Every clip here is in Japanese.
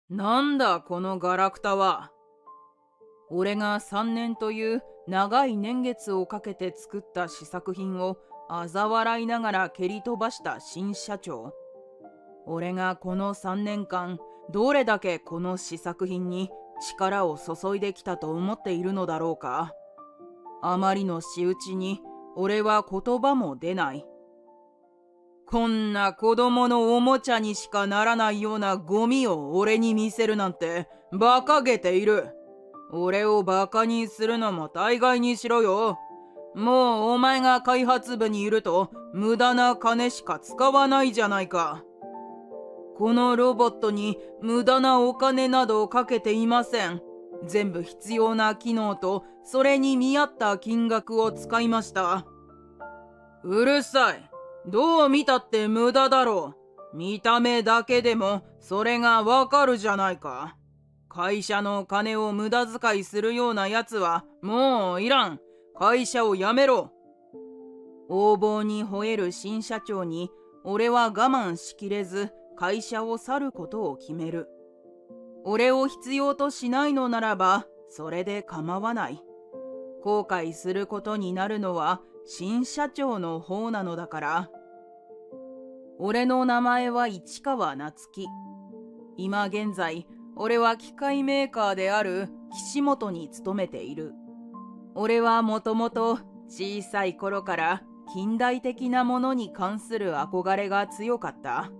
なんだこのガラクタは。俺が3年という長い年月をかけて作った試作品を嘲笑いながら蹴り飛ばした新社長。俺がこの3年間どれだけこの試作品に力を注いできたと思っているのだろうか。あまりの仕打ちに俺は言葉も出ない。こんな子供のおもちゃにしかならないようなゴミを俺に見せるなんて馬鹿げている。俺を馬鹿にするのも大概にしろよ。もうお前が開発部にいると無駄な金しか使わないじゃないか。このロボットに無駄なお金などかけていません。全部必要な機能とそれに見合った金額を使いました。うるさい。どう見たって無駄だろう。見た目だけでもそれがわかるじゃないか。会社の金を無駄遣いするようなやつはもういらん。会社を辞めろ。横暴に吠える新社長に俺は我慢しきれず会社を去ることを決める。俺を必要としないのならばそれで構わない。後悔することになるのは新社長の方なのだから。俺の名前は市川夏樹。今現在、俺は機械メーカーである岸本に勤めている。俺はもともと小さい頃から近代的なものに関する憧れが強かった。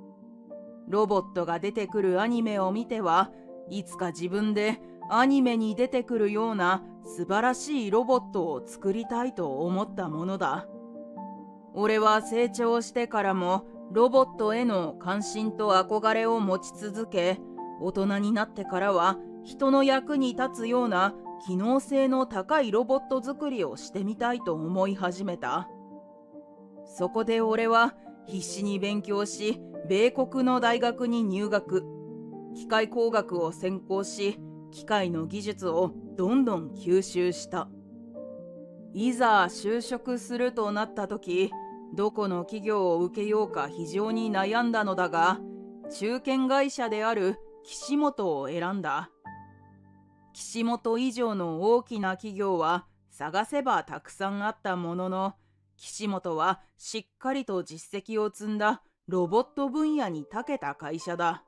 ロボットが出てくるアニメを見てはいつか自分でアニメに出てくるような素晴らしいロボットを作りたいと思ったものだ。俺は成長してからもロボットへの関心と憧れを持ち続け、大人になってからは人の役に立つような機能性の高いロボット作りをしてみたいと思い始めた。そこで俺は必死に勉強し、米国の大学に入学。機械工学を専攻し、機械の技術をどんどん吸収した。いざ就職するとなった時、どこの企業を受けようか非常に悩んだのだが、中堅会社である岸本を選んだ。岸本以上の大きな企業は探せばたくさんあったものの、岸本はしっかりと実績を積んだロボット分野に長けた会社だ。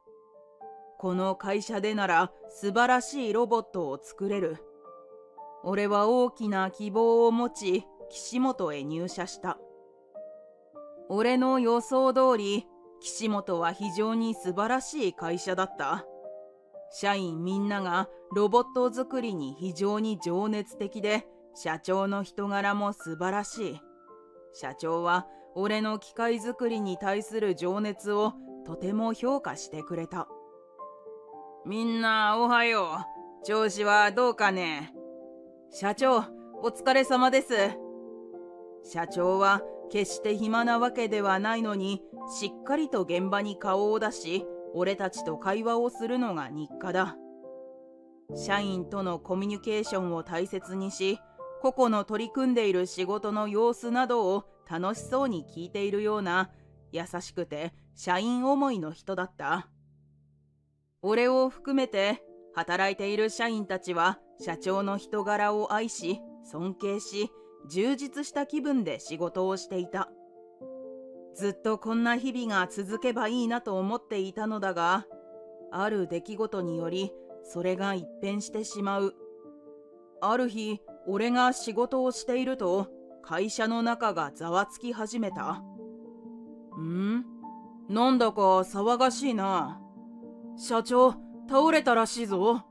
この会社でなら素晴らしいロボットを作れる。俺は大きな希望を持ち、岸本へ入社した。俺の予想通り、岸本は非常に素晴らしい会社だった。社員みんながロボット作りに非常に情熱的で、社長の人柄も素晴らしい。社長は俺の機械作りに対する情熱をとても評価してくれた。みんなおはよう。調子はどうかね。社長、お疲れ様です。社長は決して暇なわけではないのに、しっかりと現場に顔を出し、俺たちと会話をするのが日課だ。社員とのコミュニケーションを大切にし、個々の取り組んでいる仕事の様子などを楽しそうに聞いているような、優しくて社員思いの人だった。俺を含めて働いている社員たちは社長の人柄を愛し、尊敬し、充実した気分で仕事をしていた。ずっとこんな日々が続けばいいなと思っていたのだが、ある出来事によりそれが一変してしまう。ある日、俺が仕事をしていると会社の中がざわつき始めた。なんだか騒がしいな。社長、倒れたらしいぞ。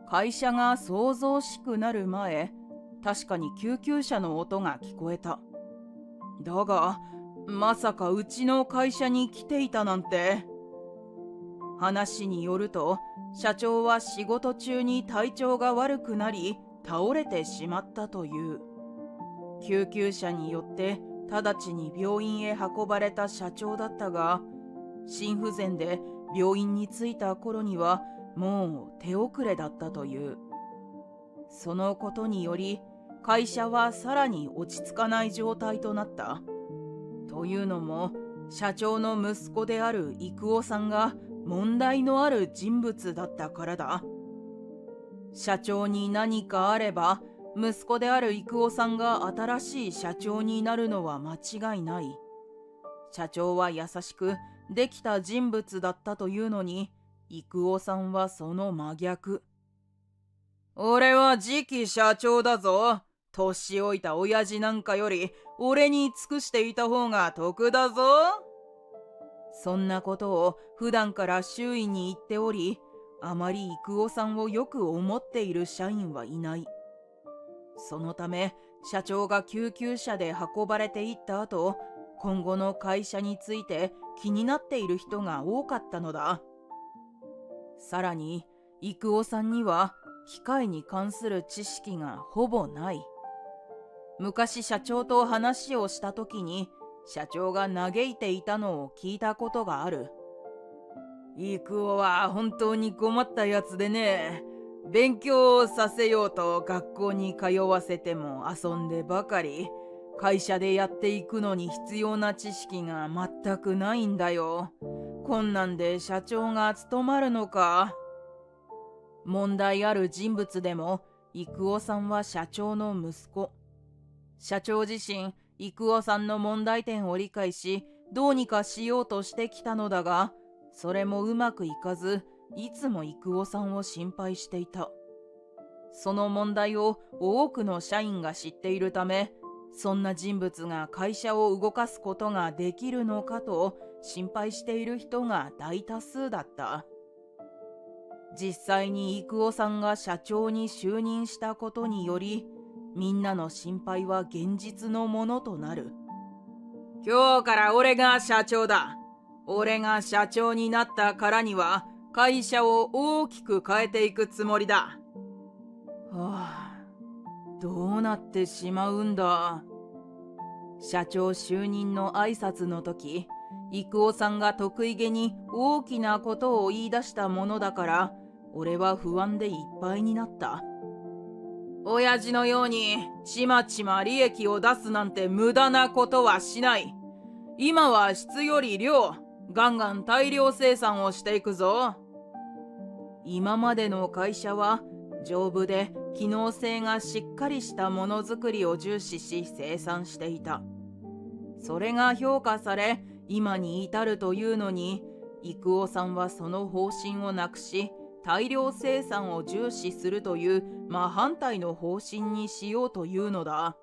会社が騒々しくなる前、確かに救急車の音が聞こえた。だが、まさかうちの会社に来ていたなんて。話によると、社長は仕事中に体調が悪くなり、倒れてしまったという。救急車によって直ちに病院へ運ばれた社長だったが、心不全で病院に着いた頃にはもう手遅れだったという。そのことにより会社はさらに落ち着かない状態となった。というのも社長の息子である郁夫さんが問題のある人物だったからだ。社長に何かあれば、息子である郁夫さんが新しい社長になるのは間違いない。社長は優しくできた人物だったというのに、郁夫さんはその真逆。俺は次期社長だぞ。年老いた親父なんかより俺に尽くしていた方が得だぞ。そんなことを普段から周囲に言っており、あまり郁夫さんをよく思っている社員はいない。そのため社長が救急車で運ばれていった後、今後の会社について気になっている人が多かったのだ。さらに郁夫さんには機械に関する知識がほぼない。昔社長と話をした時に社長が嘆いていたのを聞いたことがある。郁夫は本当に困ったやつでね。勉強をさせようと学校に通わせても遊んでばかり。会社でやっていくのに必要な知識が全くないんだよ。こんなんで社長が務まるのか。問題ある人物でも郁夫さんは社長の息子。社長自身郁夫さんの問題点を理解し、どうにかしようとしてきたのだが、それもうまくいかず、いつも郁夫さんを心配していた。その問題を多くの社員が知っているため、そんな人物が会社を動かすことができるのかと心配している人が大多数だった。実際に郁夫さんが社長に就任したことにより、みんなの心配は現実のものとなる。今日から俺が社長だ。俺が社長になったからには会社を大きく変えていくつもりだ。はあ、どうなってしまうんだ。社長就任の挨拶の時、郁夫さんが得意げに大きなことを言い出したものだから、俺は不安でいっぱいになった。親父のようにちまちま利益を出すなんて無駄なことはしない。今は質より量、ガンガン大量生産をしていくぞ。今までの会社は丈夫で機能性がしっかりしたものづくりを重視し生産していた。それが評価され今に至るというのに、郁夫さんはその方針をなくし、大量生産を重視するという真反対の方針にしようというのだ。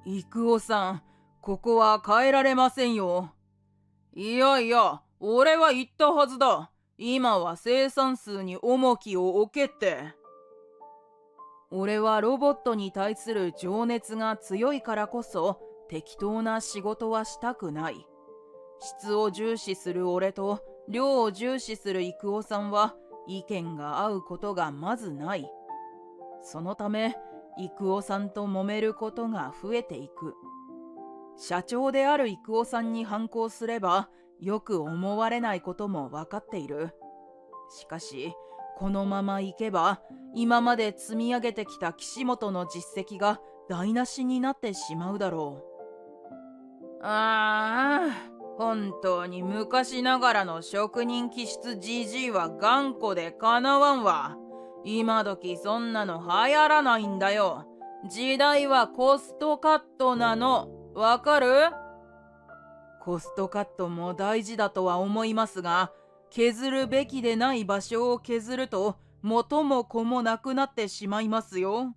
郁夫さん、ここは変えられませんよ。いやいや、俺は言ったはずだ。今は生産数に重きを置けって。俺はロボットに対する情熱が強いからこそ適当な仕事はしたくない。質を重視する俺と量を重視する郁夫さんは意見が合うことがまずない。そのため郁夫さんと揉めることが増えていく。社長である郁夫さんに反抗すればよく思われないことも分かっている。しかしこのままいけば今まで積み上げてきた岸本の実績が台無しになってしまうだろう。本当に昔ながらの職人気質じじいは頑固でかなわんわ。今時そんなの流行らないんだよ。時代はコストカットなの。わかる？コストカットも大事だとは思いますが、削るべきでない場所を削ると元も子もなくなってしまいますよ。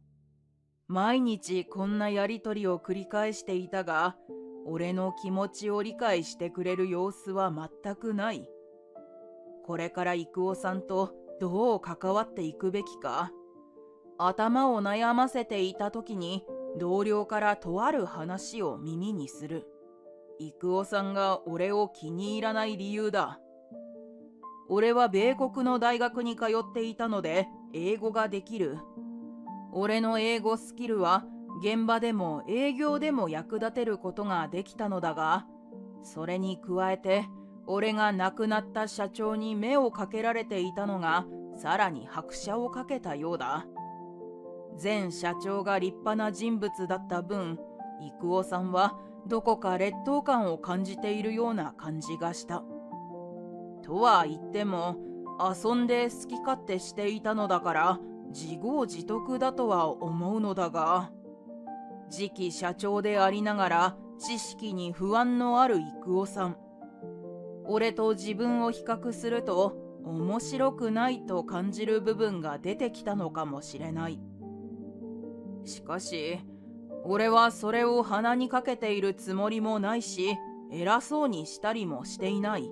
毎日こんなやりとりを繰り返していたが、俺の気持ちを理解してくれる様子は全くない。これから郁夫さんとどう関わっていくべきか。頭を悩ませていた時に同僚からとある話を耳にする。郁夫さんが俺を気に入らない理由だ。俺は米国の大学に通っていたので英語ができる。俺の英語スキルは現場でも営業でも役立てることができたのだが、それに加えて俺が亡くなった社長に目をかけられていたのがさらに拍車をかけたようだ。前社長が立派な人物だった分、郁夫さんはどこか劣等感を感じているような感じがした。とは言っても、遊んで好き勝手していたのだから自業自得だとは思うのだが、次期社長でありながら知識に不安のある郁夫さん。俺と自分を比較すると面白くないと感じる部分が出てきたのかもしれない。しかし、俺はそれを鼻にかけているつもりもないし、偉そうにしたりもしていない。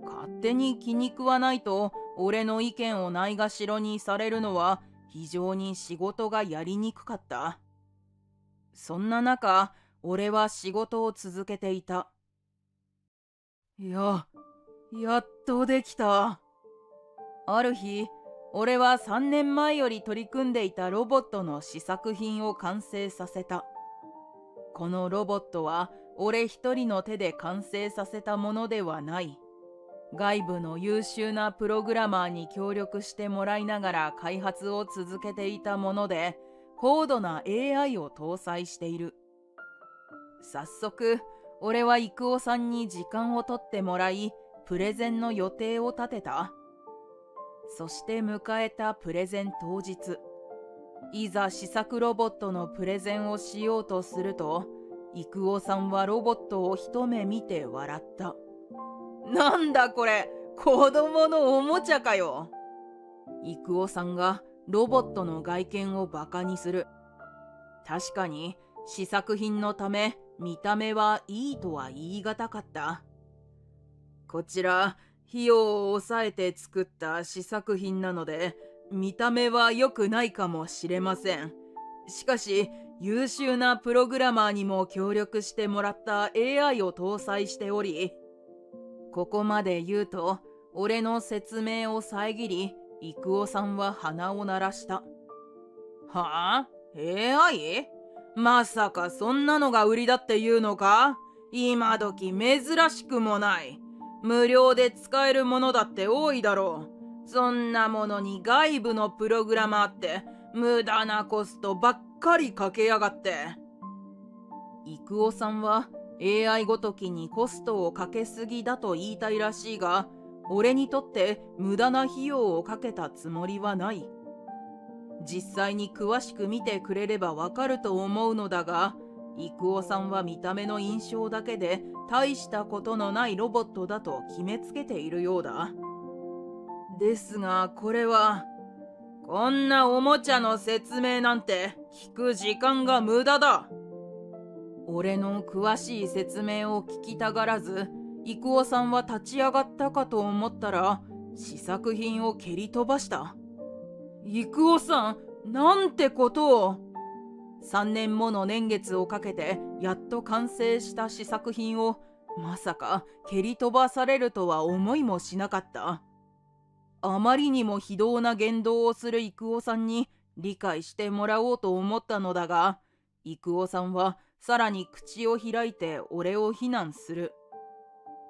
勝手に気に食わないと俺の意見をないがしろにされるのは非常に仕事がやりにくかった。そんな中、俺は仕事を続けていた。やっとできた。ある日、俺は3年前より取り組んでいたロボットの試作品を完成させた。このロボットは俺一人の手で完成させたものではない。外部の優秀なプログラマーに協力してもらいながら開発を続けていたもので、高度な AI を搭載している。早速、俺は郁夫さんに時間を取ってもらい、プレゼンの予定を立てた。そして迎えたプレゼン当日。いざ試作ロボットのプレゼンをしようとすると、郁夫さんはロボットを一目見て笑った。なんだこれ、子供のおもちゃかよ。郁夫さんがロボットの外見をバカにする。確かに試作品のため見た目はいいとは言い難かった。こちら費用を抑えて作った試作品なので見た目は良くないかもしれません。しかし優秀なプログラマーにも協力してもらった AI を搭載しており、ここまで言うと俺の説明を遮り、郁夫さんは鼻を鳴らした。はあ？ AI？ まさかそんなのが売りだっていうのか？今時珍しくもない。無料で使えるものだって多いだろう。そんなものに外部のプログラマーって無駄なコストばっかりかけやがって。郁夫さんは AI ごときにコストをかけすぎだと言いたいらしいが、俺にとって無駄な費用をかけたつもりはない。実際に詳しく見てくれればわかると思うのだが、郁夫さんは見た目の印象だけで大したことのないロボットだと決めつけているようだ。ですがこれは、こんなおもちゃの説明なんて聞く時間が無駄だ。俺の詳しい説明を聞きたがらず、郁夫さんは立ち上がったかと思ったら試作品を蹴り飛ばした。郁夫さん、なんてことを。3年もの年月をかけてやっと完成した試作品をまさか蹴り飛ばされるとは思いもしなかった。あまりにも非道な言動をする郁夫さんに理解してもらおうと思ったのだが、郁夫さんはさらに口を開いて俺を非難する。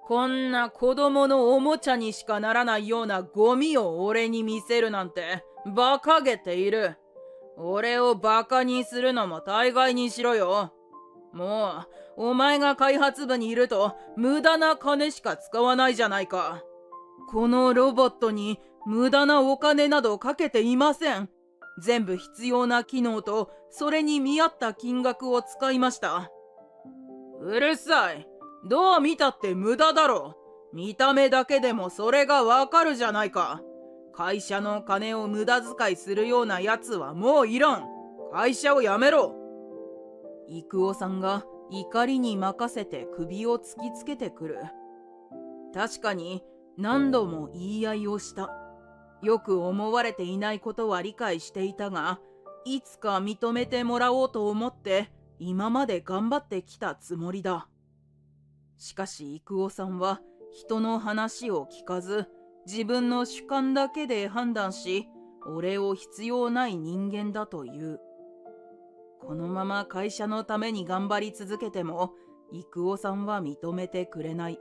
こんな子供のおもちゃにしかならないようなゴミを俺に見せるなんて馬鹿げている。俺をバカにするのも大概にしろよ。もうお前が開発部にいると無駄な金しか使わないじゃないか。このロボットに無駄なお金などかけていません。全部必要な機能とそれに見合った金額を使いました。うるさい。どう見たって無駄だろう。見た目だけでもそれがわかるじゃないか。会社の金を無駄遣いするようなやつはもういらん。会社を辞めろ。郁夫さんが怒りに任せて首を突きつけてくる。確かに何度も言い合いをした。よく思われていないことは理解していたが、いつか認めてもらおうと思って今まで頑張ってきたつもりだ。しかし郁夫さんは人の話を聞かず、自分の主観だけで判断し、俺を必要ない人間だという。このまま会社のために頑張り続けても郁夫さんは認めてくれない。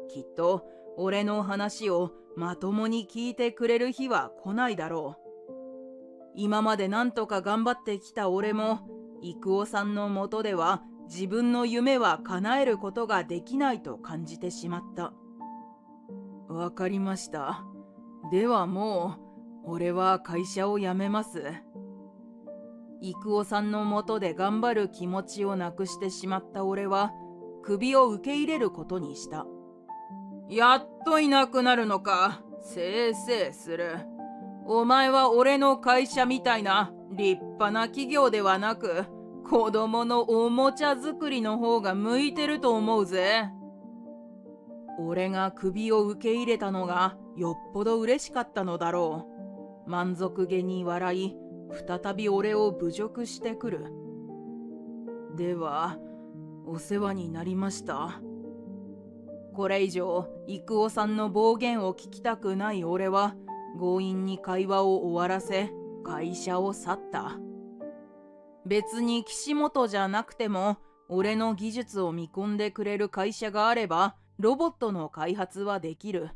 きっと俺の話をまともに聞いてくれる日は来ないだろう。今までなんとか頑張ってきた俺も郁夫さんのもとでは自分の夢は叶えることができないと感じてしまった。わかりました。ではもう、俺は会社を辞めます。郁夫さんのもとで頑張る気持ちをなくしてしまった俺は、首を受け入れることにした。やっといなくなるのか。せいせいする。お前は俺の会社みたいな立派な企業ではなく、子供のおもちゃ作りの方が向いてると思うぜ。俺が首を受け入れたのがよっぽど嬉しかったのだろう。満足げに笑い、再び俺を侮辱してくる。では、お世話になりました。これ以上、郁夫さんの暴言を聞きたくない俺は、強引に会話を終わらせ、会社を去った。別に岸本じゃなくても、俺の技術を見込んでくれる会社があれば、ロボットの開発はできる。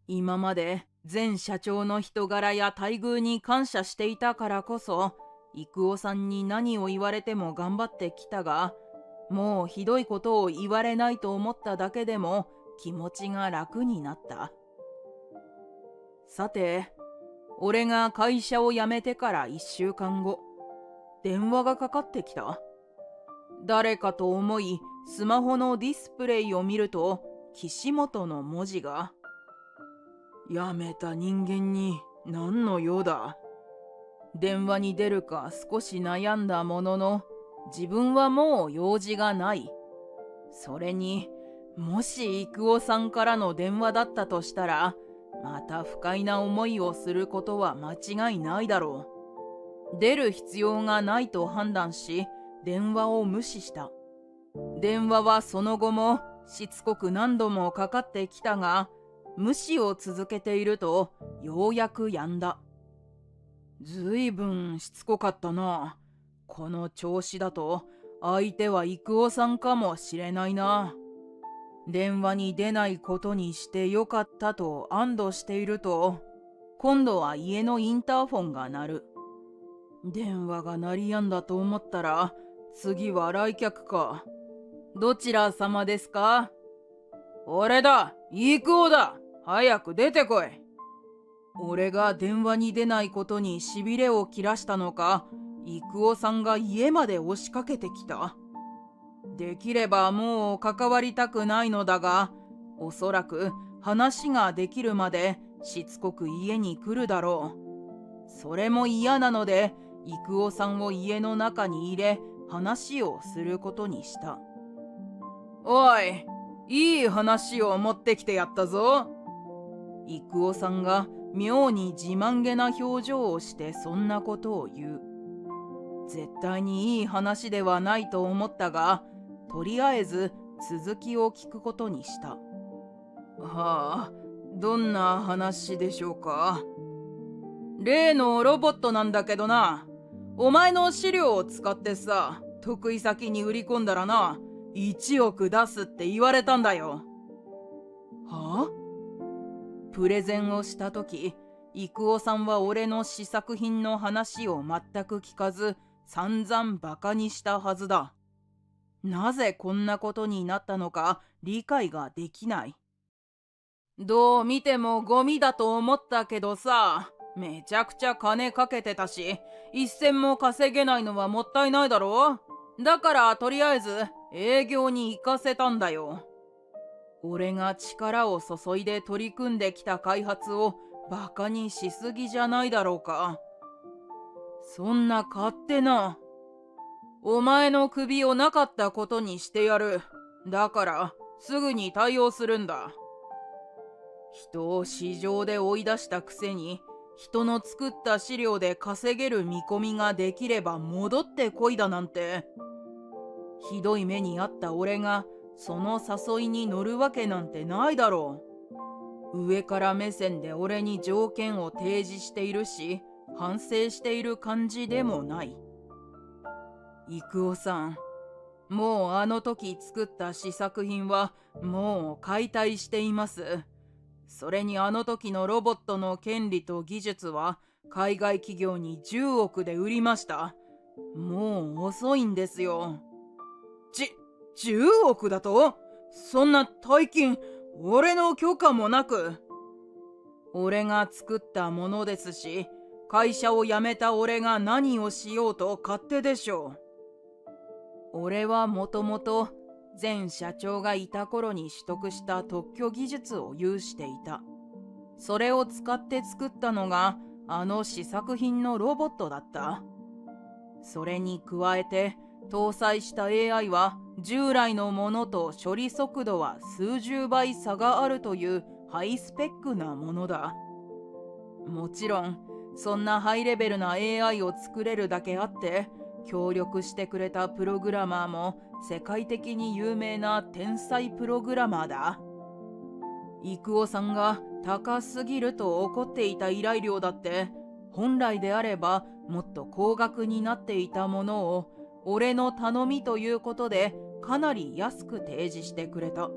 今まで前社長の人柄や待遇に感謝していたからこそ、郁夫さんに何を言われても頑張ってきたが、もうひどいことを言われないと思っただけでも気持ちが楽になった。さて、俺が会社を辞めてから1週間後、電話がかかってきた。誰かと思い、スマホのディスプレイを見ると、岸本の文字が。辞めた人間に何の用だ。電話に出るか少し悩んだものの、自分はもう用事がない。それに、もし郁夫さんからの電話だったとしたら、また不快な思いをすることは間違いないだろう。出る必要がないと判断し、電話を無視した。電話はその後もしつこく何度もかかってきたが、無視を続けているとようやく止んだ。ずいぶんしつこかったな。この調子だと相手は郁夫さんかもしれないな。電話に出ないことにしてよかったと安堵していると、今度は家のインターフォンが鳴る。電話が鳴りやんだと思ったら、次は来客か。どちら様ですか？俺だ、郁夫だ。早く出てこい。俺が電話に出ないことにしびれを切らしたのか、郁夫さんが家まで押しかけてきた。できればもう関わりたくないのだが、おそらく話ができるまでしつこく家に来るだろう。それも嫌なので、郁夫さんを家の中に入れ、話をすることにした。おい、いい話を持ってきてやったぞ。郁夫さんが妙に自慢げな表情をしてそんなことを言う。絶対にいい話ではないと思ったが、とりあえず続きを聞くことにした。はあ、どんな話でしょうか。例のロボットなんだけどな、お前の資料を使ってさ、得意先に売り込んだらな、1億出すって言われたんだよ。はあ？プレゼンをしたとき、郁夫さんは俺の試作品の話を全く聞かず、散々バカにしたはずだ。なぜこんなことになったのか理解ができない。どう見てもゴミだと思ったけどさ、めちゃくちゃ金かけてたし、一銭も稼げないのはもったいないだろ。だからとりあえず営業に行かせたんだよ。俺が力を注いで取り組んできた開発をバカにしすぎじゃないだろうか。そんな勝手な。お前の首をなかったことにしてやる。だからすぐに対応するんだ。人を市場で追い出したくせに、人の作った資料で稼げる見込みができれば戻ってこいだなんて。ひどい目にあった俺がその誘いに乗るわけなんてないだろう。上から目線で俺に条件を提示しているし、反省している感じでもない。郁夫さん、もうあの時作った試作品はもう解体しています。それにあの時のロボットの権利と技術は海外企業に10億で売りました。もう遅いんですよ。10億だと？そんな大金俺の許可もなく。俺が作ったものですし、会社を辞めた俺が何をしようと勝手でしょう。俺はもともと前社長がいた頃に取得した特許技術を有していた。それを使って作ったのがあの試作品のロボットだった。それに加えて搭載した AI は従来のものと処理速度は数十倍差があるというハイスペックなものだ。もちろんそんなハイレベルな AI を作れるだけあって協力してくれたプログラマーも世界的に有名な天才プログラマーだ。郁夫さんが高すぎると怒っていた依頼料だって本来であればもっと高額になっていたものを俺の頼みということでかなり安く提示してくれた。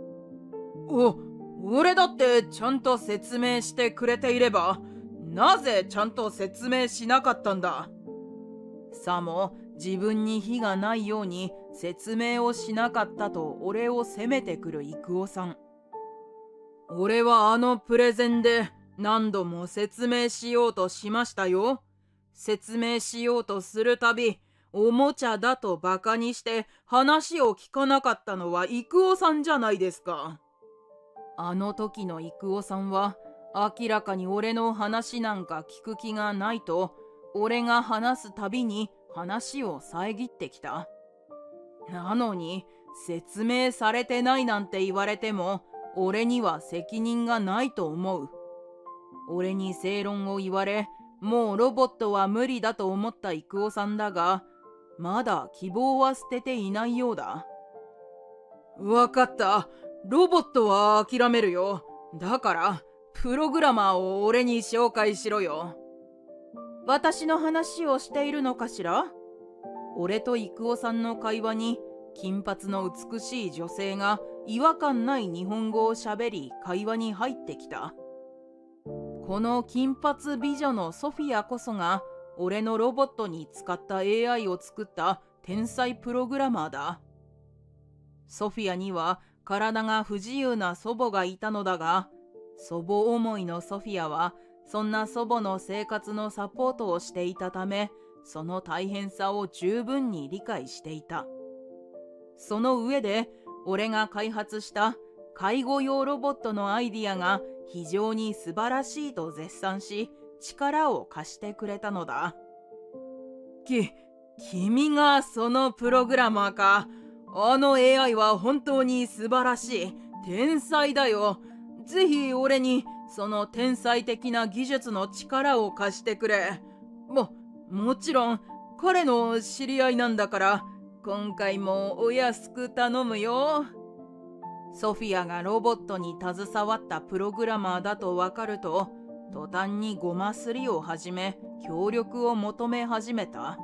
俺だってちゃんと説明してくれていればなぜちゃんと説明しなかったんだ。さも自分に非がないように説明をしなかったと俺を責めてくる郁夫さん。俺はあのプレゼンで何度も説明しようとしましたよ。説明しようとするたびおもちゃだとバカにして話を聞かなかったのは郁夫さんじゃないですか。あの時の郁夫さんは明らかに俺の話なんか聞く気がないと俺が話すたびに話を遮ってきた。なのに説明されてないなんて言われても俺には責任がないと思う。俺に正論を言われもうロボットは無理だと思った郁夫さんだがまだ希望は捨てていないようだ。わかった。ロボットは諦めるよ。だからプログラマーを俺に紹介しろよ。私の話をしているのかしら？俺と郁夫さんの会話に金髪の美しい女性が違和感ない日本語をしゃべり会話に入ってきた。この金髪美女のソフィアこそが俺のロボットに使った AI を作った天才プログラマーだ。ソフィアには体が不自由な祖母がいたのだが、祖母思いのソフィアはそんな祖母の生活のサポートをしていたため、その大変さを十分に理解していた。その上で俺が開発した介護用ロボットのアイディアが非常に素晴らしいと絶賛し力を貸してくれたのだ。君がそのプログラマーか。あの AI は本当に素晴らしい。天才だよ。ぜひ俺にその天才的な技術の力を貸してくれ。もちろん彼の知り合いなんだから今回もお安く頼むよ。ソフィアがロボットに携わったプログラマーだと分かると途端にごますりを始め協力を求め始めた。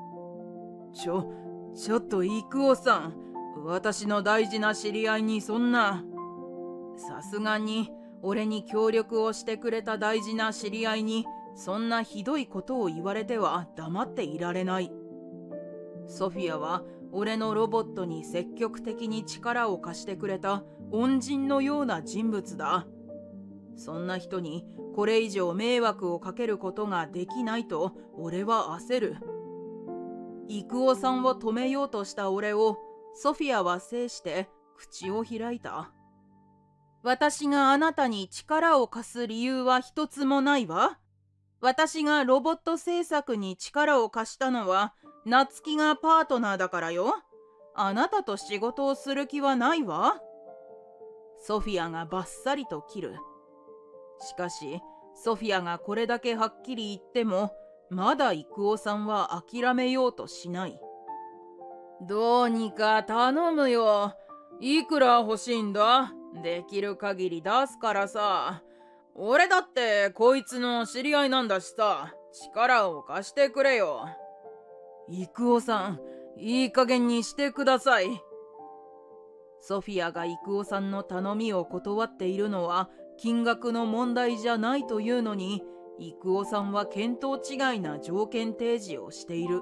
ちょっと郁夫さん、私の大事な知り合いにそんな。さすがに俺に協力をしてくれた大事な知り合いにそんなひどいことを言われては黙っていられない。ソフィアは俺のロボットに積極的に力を貸してくれた恩人のような人物だ。そんな人にこれ以上迷惑をかけることができないと俺は焦る。郁夫さんを止めようとした俺をソフィアは制して口を開いた。私があなたに力を貸す理由は一つもないわ。私がロボット制作に力を貸したのは夏希がパートナーだからよ。あなたと仕事をする気はないわ。ソフィアがバッサリと切る。しかしソフィアがこれだけはっきり言ってもまだ郁夫さんは諦めようとしない。どうにか頼むよ。いくら欲しいんだ？できる限り出すからさ。俺だってこいつの知り合いなんだしさ、力を貸してくれよ。郁夫さん、いい加減にしてください。ソフィアが郁夫さんの頼みを断っているのは金額の問題じゃないというのに、郁夫さんは見当違いな条件提示をしている。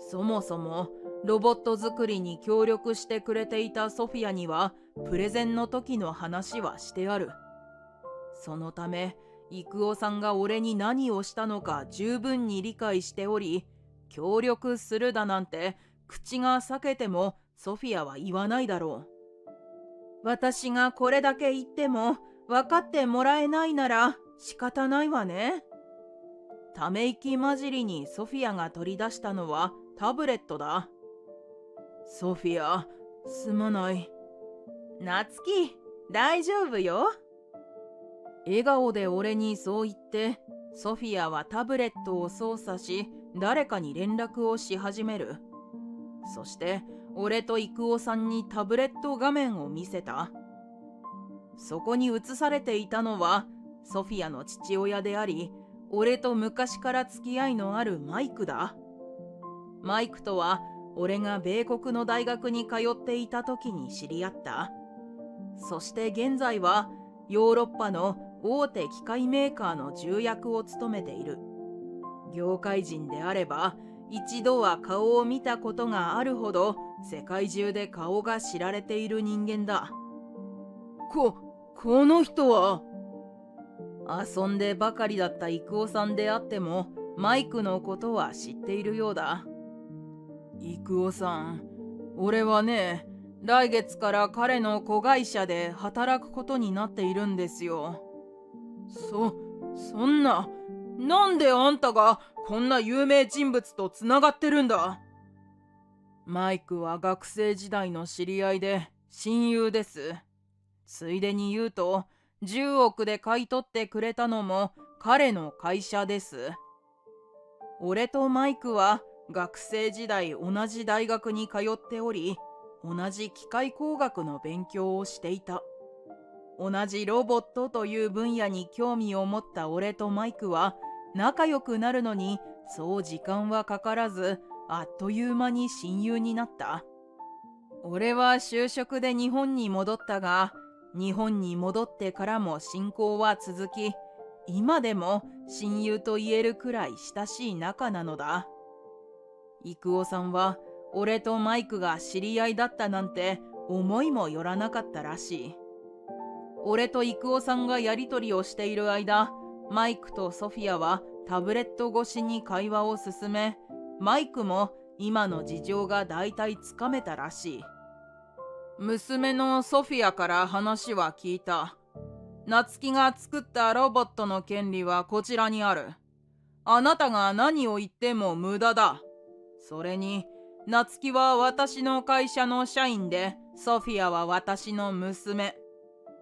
そもそもロボット作りに協力してくれていたソフィアにはプレゼンの時の話はしてある。そのため、幾夫さんが俺に何をしたのか十分に理解しており、協力するだなんて口が裂けてもソフィアは言わないだろう。私がこれだけ言っても分かってもらえないなら仕方ないわね。ため息混じりにソフィアが取り出したのはタブレットだ。ソフィア、すまない。夏希、大丈夫よ。笑顔で俺にそう言って、ソフィアはタブレットを操作し、誰かに連絡をし始める。そして、俺と幾夫さんにタブレット画面を見せた。そこに映されていたのは、ソフィアの父親であり、俺と昔から付き合いのあるマイクだ。マイクとは、俺が米国の大学に通っていた時に知り合った。そして現在は、ヨーロッパの大手機械メーカーの重役を務めている。業界人であれば、一度は顔を見たことがあるほど、世界中で顔が知られている人間だ。この人は。遊んでばかりだった幾夫さんであっても、マイクのことは知っているようだ。幾夫さん、俺はね、来月から彼の子会社で働くことになっているんですよ。そんな、なんであんたがこんな有名人物とつながってるんだ？マイクは学生時代の知り合いで親友です。ついでに言うと、10億で買い取ってくれたのも彼の会社です。俺とマイクは学生時代同じ大学に通っており、同じ機械工学の勉強をしていた。同じロボットという分野に興味を持った俺とマイクは仲良くなるのにそう時間はかからず、あっという間に親友になった。俺は就職で日本に戻ったが、日本に戻ってからも親交は続き、今でも親友と言えるくらい親しい仲なのだ。幾夫さんは俺とマイクが知り合いだったなんて思いもよらなかったらしい。俺と幾夫さんがやりとりをしている間、マイクとソフィアはタブレット越しに会話を進め、マイクも今の事情がだいたいつかめたらしい。娘のソフィアから話は聞いた。夏希が作ったロボットの権利はこちらにある。あなたが何を言っても無駄だ。それに、夏希は私の会社の社員で、ソフィアは私の娘。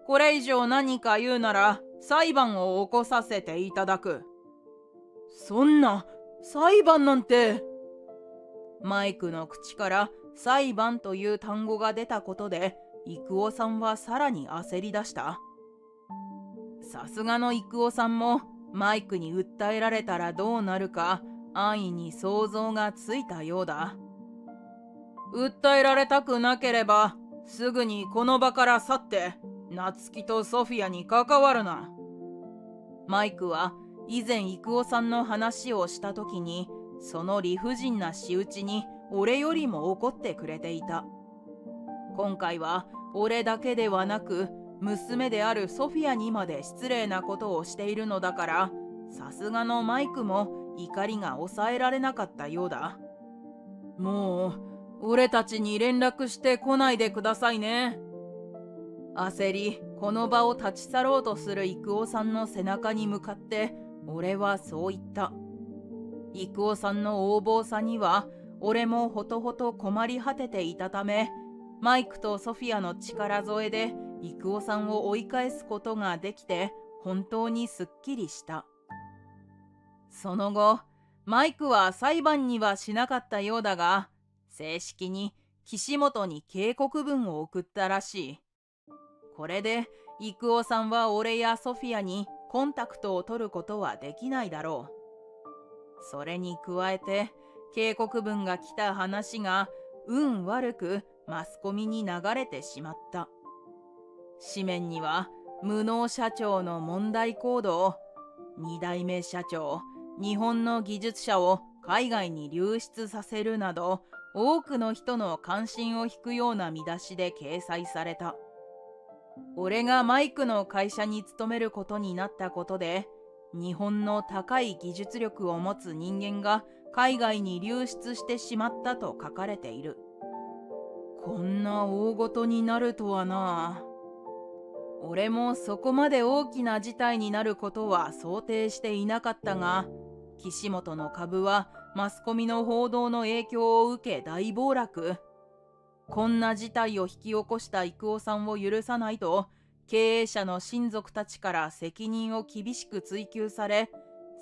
これ以上何か言うなら、裁判を起こさせていただく。そんな、裁判なんて。マイクの口から裁判という単語が出たことで、幾夫さんはさらに焦り出した。さすがの幾夫さんも、マイクに訴えられたらどうなるか、安易に想像がついたようだ。訴えられたくなければ、すぐにこの場から去って、夏希とソフィアに関わるな。マイクは以前幾夫さんの話をした時に、その理不尽な仕打ちに俺よりも怒ってくれていた。今回は俺だけではなく、娘であるソフィアにまで失礼なことをしているのだから、さすがのマイクも怒りが抑えられなかったようだ。もう、俺たちに連絡してこないでくださいね。焦り、この場を立ち去ろうとする幾夫さんの背中に向かって、俺はそう言った。幾夫さんの横暴さには、俺もほとほと困り果てていたため、マイクとソフィアの力添えで、幾夫さんを追い返すことができて、本当にすっきりした。その後、マイクは裁判にはしなかったようだが、正式に岸本に警告文を送ったらしい。これで、幾夫さんは俺やソフィアにコンタクトを取ることはできないだろう。それに加えて、警告文が来た話が運悪くマスコミに流れてしまった。紙面には無能社長の問題行動、2代目社長、日本の技術者を海外に流出させるなど、多くの人の関心を引くような見出しで掲載された。俺がマイクの会社に勤めることになったことで、日本の高い技術力を持つ人間が海外に流出してしまったと書かれている。こんな大ごとになるとはな。俺もそこまで大きな事態になることは想定していなかったが、岸本の株はマスコミの報道の影響を受け大暴落。こんな事態を引き起こした郁夫さんを許さないと、経営者の親族たちから責任を厳しく追及され、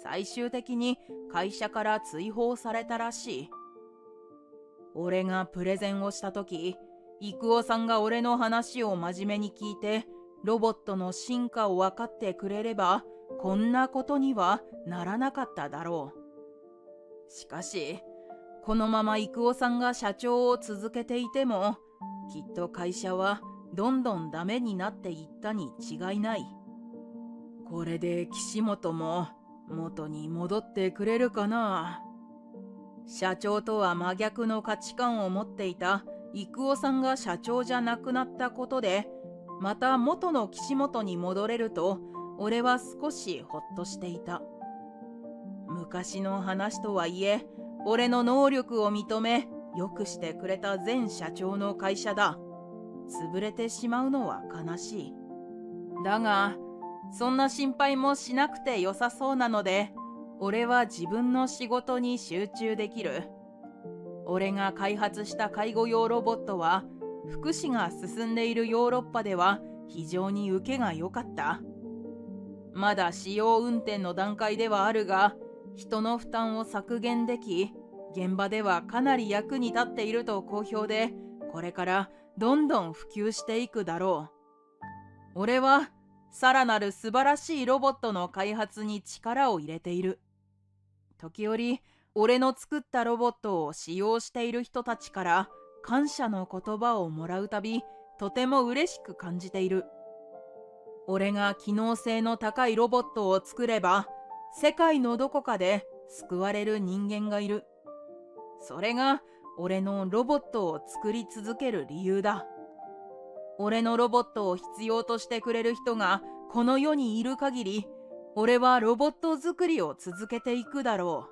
最終的に会社から追放されたらしい。俺がプレゼンをした時、郁夫さんが俺の話を真面目に聞いて、ロボットの進化を分かってくれれば、こんなことにはならなかっただろう。しかし、このまま郁夫さんが社長を続けていても、きっと会社はどんどんダメになっていったに違いない。これで岸本も元に戻ってくれるかな。社長とは真逆の価値観を持っていた郁夫さんが社長じゃなくなったことで、また元の岸本に戻れると、俺は少しほっとしていた。昔の話とはいえ、俺の能力を認め、良くしてくれた前社長の会社だ。潰れてしまうのは悲しい。だが、そんな心配もしなくて良さそうなので、俺は自分の仕事に集中できる。俺が開発した介護用ロボットは、福祉が進んでいるヨーロッパでは非常に受けが良かった。まだ試用運転の段階ではあるが、人の負担を削減でき、現場ではかなり役に立っていると好評で、これからどんどん普及していくだろう。俺はさらなる素晴らしいロボットの開発に力を入れている。時折、俺の作ったロボットを使用している人たちから感謝の言葉をもらうたび、とても嬉しく感じている。俺が機能性の高いロボットを作れば、世界のどこかで救われる人間がいる。それが俺のロボットを作り続ける理由だ。俺のロボットを必要としてくれる人がこの世にいる限り、俺はロボット作りを続けていくだろ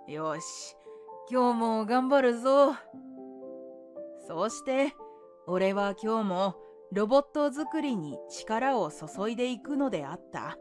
う。よし、今日も頑張るぞ。そうして、俺は今日もロボット作りに力を注いでいくのであった。